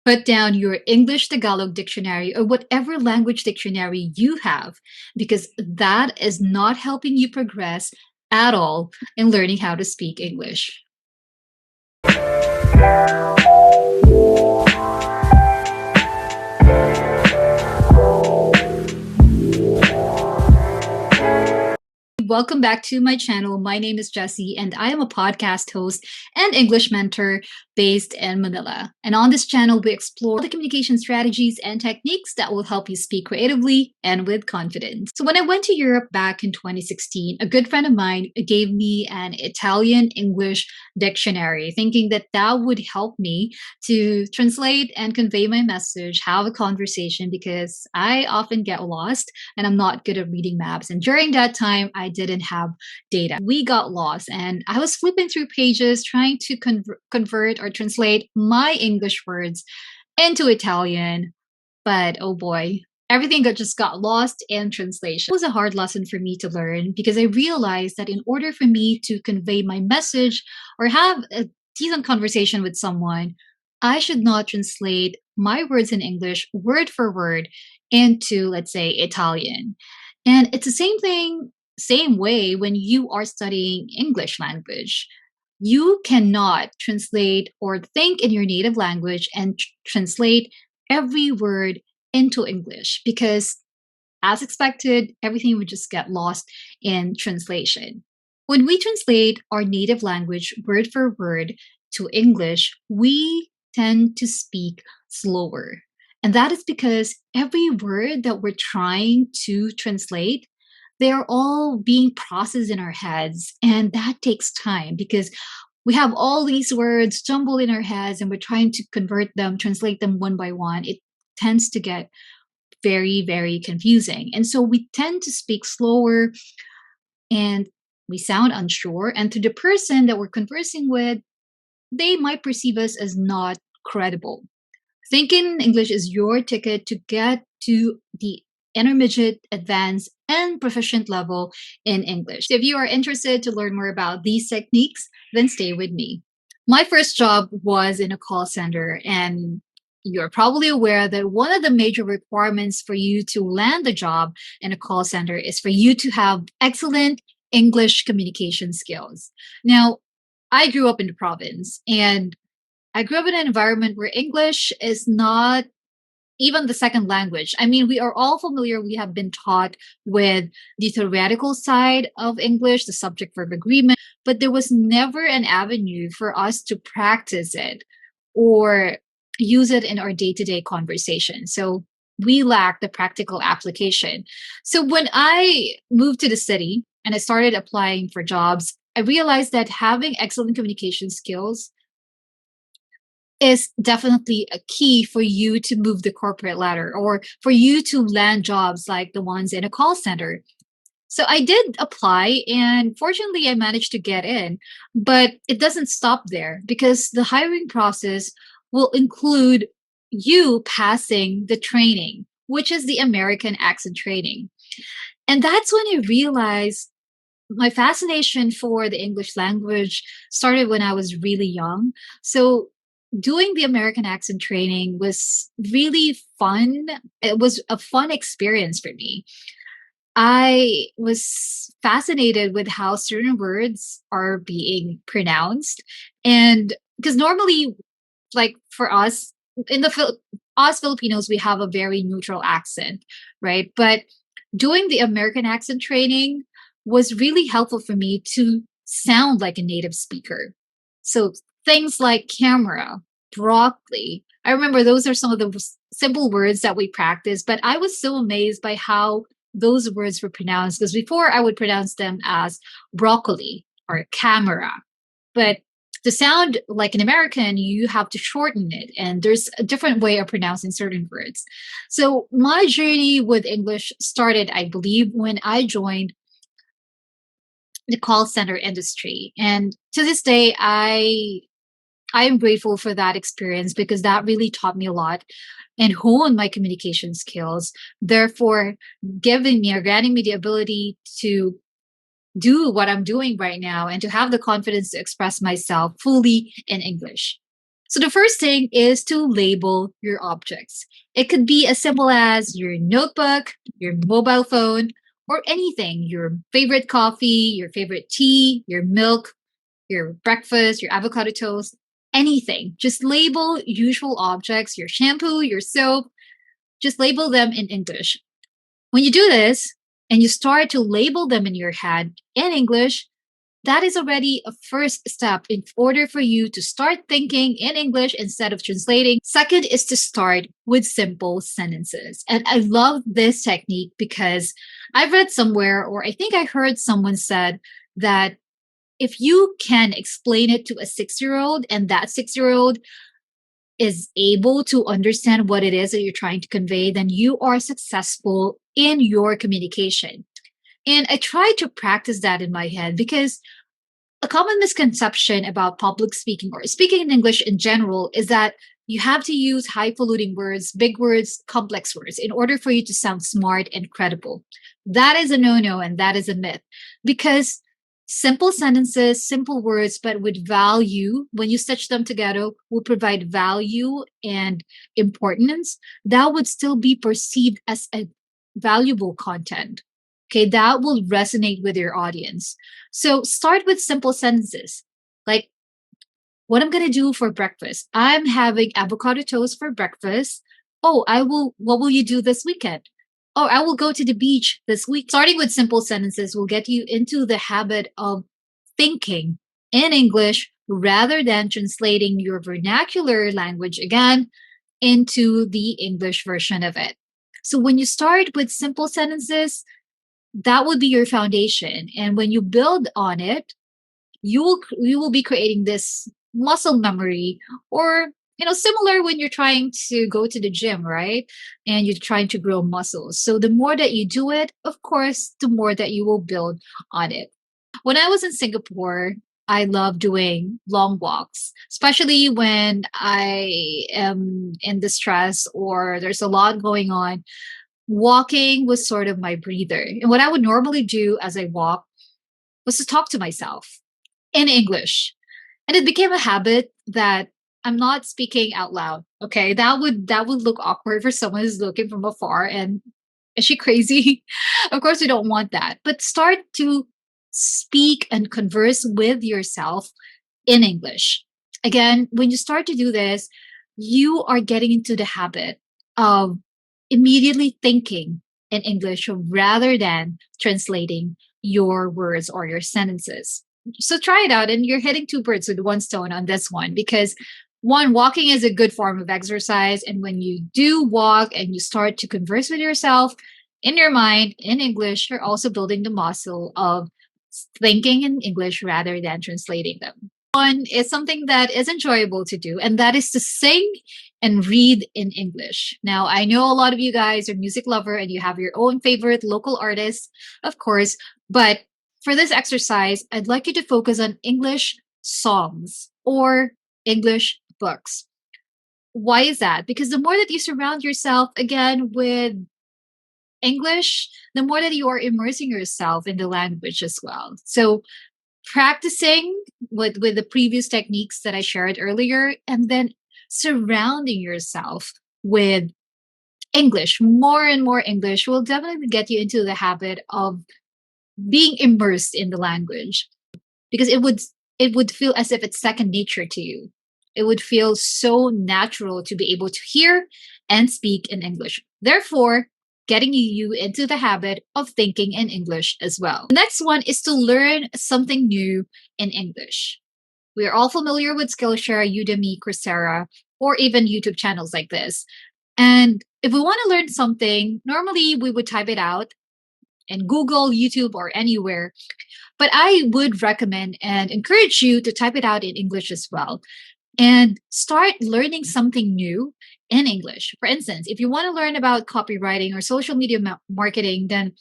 Put down your English Tagalog dictionary or whatever language dictionary you have, because that is not helping you progress at all in learning how to speak English. Welcome back to my channel. My name is Jessie, and I am a podcast host and English mentor based in Manila. And on this channel, we explore the communication strategies and techniques that will help you speak creatively and with confidence. So, when I went to Europe back in 2016, a good friend of mine gave me an Italian English dictionary, thinking that that would help me to translate and convey my message, have a conversation, because I often get lost and I'm not good at reading maps. And during that time, I didn't have data. We got lost, and I was flipping through pages trying to convert or translate my English words into Italian. But oh boy, everything just got lost in translation. It was a hard lesson for me to learn because I realized that in order for me to convey my message or have a decent conversation with someone, I should not translate my words in English word for word into, let's say, Italian. And it's the same thing, same way when you are studying English language. You cannot translate or think in your native language and translate every word into English because, as expected, everything would just get lost in translation. When we translate our native language word for word to English, we tend to speak slower. And that is because every word that we're trying to translate, they are all being processed in our heads. And that takes time because we have all these words jumbled in our heads and we're trying to convert them, translate them one by one. It tends to get very, very confusing. And so we tend to speak slower and we sound unsure. And to the person that we're conversing with, they might perceive us as not credible. Thinking English is your ticket to get to the intermediate, advanced, and proficient level in English. If you are interested to learn more about these techniques, then stay with me. My first job was in a call center, and you're probably aware that one of the major requirements for you to land a job in a call center is for you to have excellent English communication skills. Now, I grew up in the province, and I grew up in an environment where English is not even the second language. I mean, we are all familiar, we have been taught with the theoretical side of English, the subject verb agreement, but there was never an avenue for us to practice it or use it in our day to day conversation. So we lack the practical application. So when I moved to the city and I started applying for jobs, I realized that having excellent communication skills is definitely a key for you to move the corporate ladder or for you to land jobs like the ones in a call center. So I did apply and fortunately I managed to get in, but it doesn't stop there because the hiring process will include you passing the training, which is the American accent training. And that's when I realized my fascination for the English language started when I was really young. So doing the American accent training was really fun. It was a fun experience for me. I was fascinated with how certain words are being pronounced. And because normally, like for us in the us Filipinos, we have a very neutral accent, right? But doing the American accent training was really helpful for me to sound like a native speaker. So things like camera, broccoli. I remember those are some of the simple words that we practice, but I was so amazed by how those words were pronounced because before I would pronounce them as broccoli or camera. But to sound like an American, you have to shorten it, and there's a different way of pronouncing certain words. So my journey with English started, I believe, when I joined the call center industry, and to this day, I am grateful for that experience because that really taught me a lot and honed my communication skills. Therefore, giving me or granting me the ability to do what I'm doing right now and to have the confidence to express myself fully in English. So the first thing is to label your objects. It could be as simple as your notebook, your mobile phone, or anything, your favorite coffee, your favorite tea, your milk, your breakfast, your avocado toast, anything. Just label usual objects, your shampoo, your soap, just label them in English. When you do this and you start to label them in your head in English, that is already a first step in order for you to start thinking in English instead of translating. Second is to start with simple sentences. And I love this technique because I've read somewhere, or I think I heard someone said that if you can explain it to a 6 year old and that 6 year old is able to understand what it is that you're trying to convey, then you are successful in your communication. And I try to practice that in my head because a common misconception about public speaking or speaking in English in general is that you have to use highfalutin words, big words, complex words in order for you to sound smart and credible. That is a no no and that is a myth because simple sentences, simple words, but with value, when you stitch them together, will provide value and importance. That would still be perceived as a valuable content. Okay, that will resonate with your audience. So start with simple sentences like, what I'm going to do for breakfast. I'm having avocado toast for breakfast. Oh, what will you do this weekend? Oh, I will go to the beach this week. Starting with simple sentences will get you into the habit of thinking in English rather than translating your vernacular language again into the English version of it. So when you start with simple sentences, that would be your foundation. And when you build on it, you will be creating this muscle memory, or similar when you're trying to go to the gym, right? And you're trying to grow muscles. So the more that you do it, of course, the more that you will build on it. When I was in Singapore, I love doing long walks, especially when I am in distress or there's a lot going on. Walking was sort of my breather. And what I would normally do as I walk was to talk to myself in English. And it became a habit that I'm not speaking out loud. Okay. That would look awkward for someone who's looking from afar and is she crazy? Of course we don't want that. But start to speak and converse with yourself in English. Again, when you start to do this, you are getting into the habit of immediately thinking in English rather than translating your words or your sentences. So try it out, and you're hitting two birds with one stone on this one because one, walking is a good form of exercise. And when you do walk and you start to converse with yourself in your mind in English, you're also building the muscle of thinking in English rather than translating them. One is something that is enjoyable to do, and that is to sing and read in English. Now, I know a lot of you guys are music lover and you have your own favorite local artists, of course, but for this exercise, I'd like you to focus on English songs or English books. Why is that? Because the more that you surround yourself again with English, the more that you are immersing yourself in the language as well. So practicing with the previous techniques that I shared earlier, and then surrounding yourself with English, more and more English will definitely get you into the habit of being immersed in the language because it would feel as if it's second nature to you. It would feel so natural to be able to hear and speak in English. Therefore, getting you into the habit of thinking in English as well. The next one is to learn something new in English. We are all familiar with Skillshare, Udemy, Coursera, or even YouTube channels like this. And if we want to learn something, normally we would type it out in Google, YouTube, or anywhere. But I would recommend and encourage you to type it out in English as well and start learning something new in English. For instance, if you want to learn about copywriting or social media marketing, then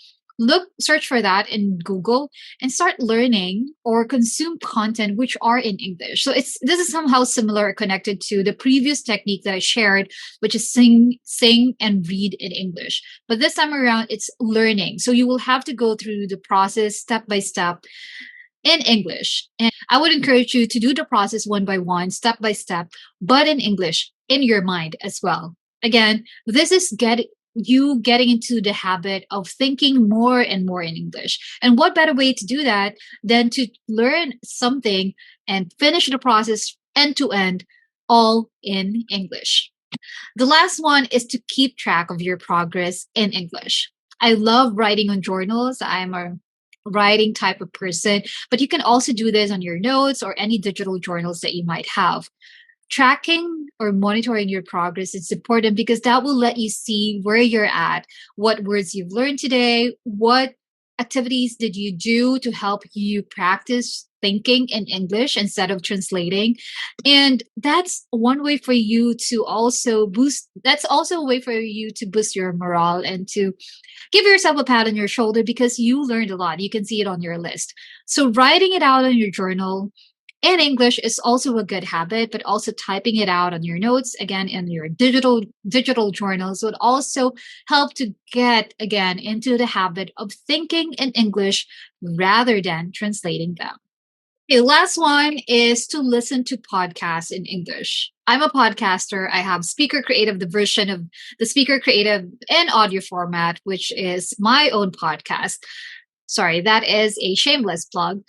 search for that in Google and start learning or consume content which are in English. So this is somehow similar, connected to the previous technique that I shared, which is sing and read in English. But this time around, it's learning. So you will have to go through the process step by step. in English. And I would encourage you to do the process one by one, step by step, but in English, in your mind as well. Again, this is getting into the habit of thinking more and more in English. And what better way to do that than to learn something and finish the process end to end, all in English. The last one is to keep track of your progress in English. I love writing on journals. I'm a writing type of person, but you can also do this on your notes or any digital journals that you might have. Tracking or monitoring your progress is important because that will let you see where you're at, what words you've learned today, what activities did you do to help you practice thinking in English instead of translating. And that's one way for you to also that's also a way for you to boost your morale and to give yourself a pat on your shoulder because you learned a lot. You can see it on your list. So writing it out in your journal in English is also a good habit, but also typing it out on your notes, again, in your digital journals would also help to get again into the habit of thinking in English rather than translating them. Okay, last one is to listen to podcasts in English. I'm a podcaster. I have Speaker Creative, the version of the Speaker Creative in audio format, which is my own podcast. Sorry, that is a shameless plug.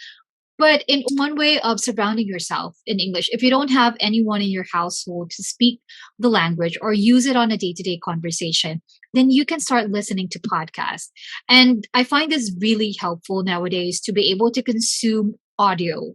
But in one way of surrounding yourself in English, if you don't have anyone in your household to speak the language or use it on a day to day conversation, then you can start listening to podcasts. And I find this really helpful nowadays to be able to consume audio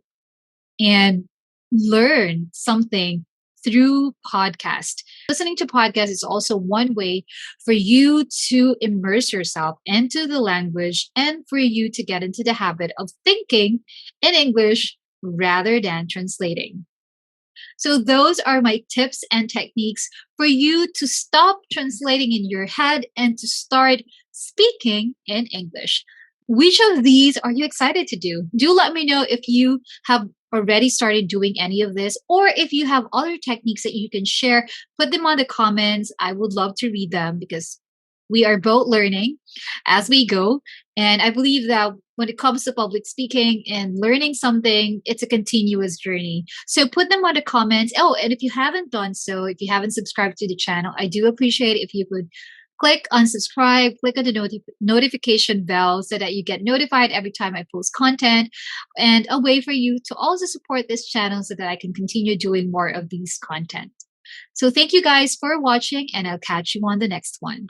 and learn something through podcast. Listening to podcasts is also one way for you to immerse yourself into the language and for you to get into the habit of thinking in English rather than translating. So, those are my tips and techniques for you to stop translating in your head and to start speaking in English. Which of these are you excited to do? Do let me know if you have already started doing any of this or if you have other techniques that you can share. Put them on the comments. I would love to read them because we are both learning as we go. And I believe that when it comes to public speaking and learning something, it's a continuous journey. So put them on the comments. Oh, and if you haven't done so, if you haven't subscribed to the channel, I do appreciate if you could click unsubscribe, click on the notification bell so that you get notified every time I post content, and a way for you to also support this channel so that I can continue doing more of these content. So thank you guys for watching, and I'll catch you on the next one.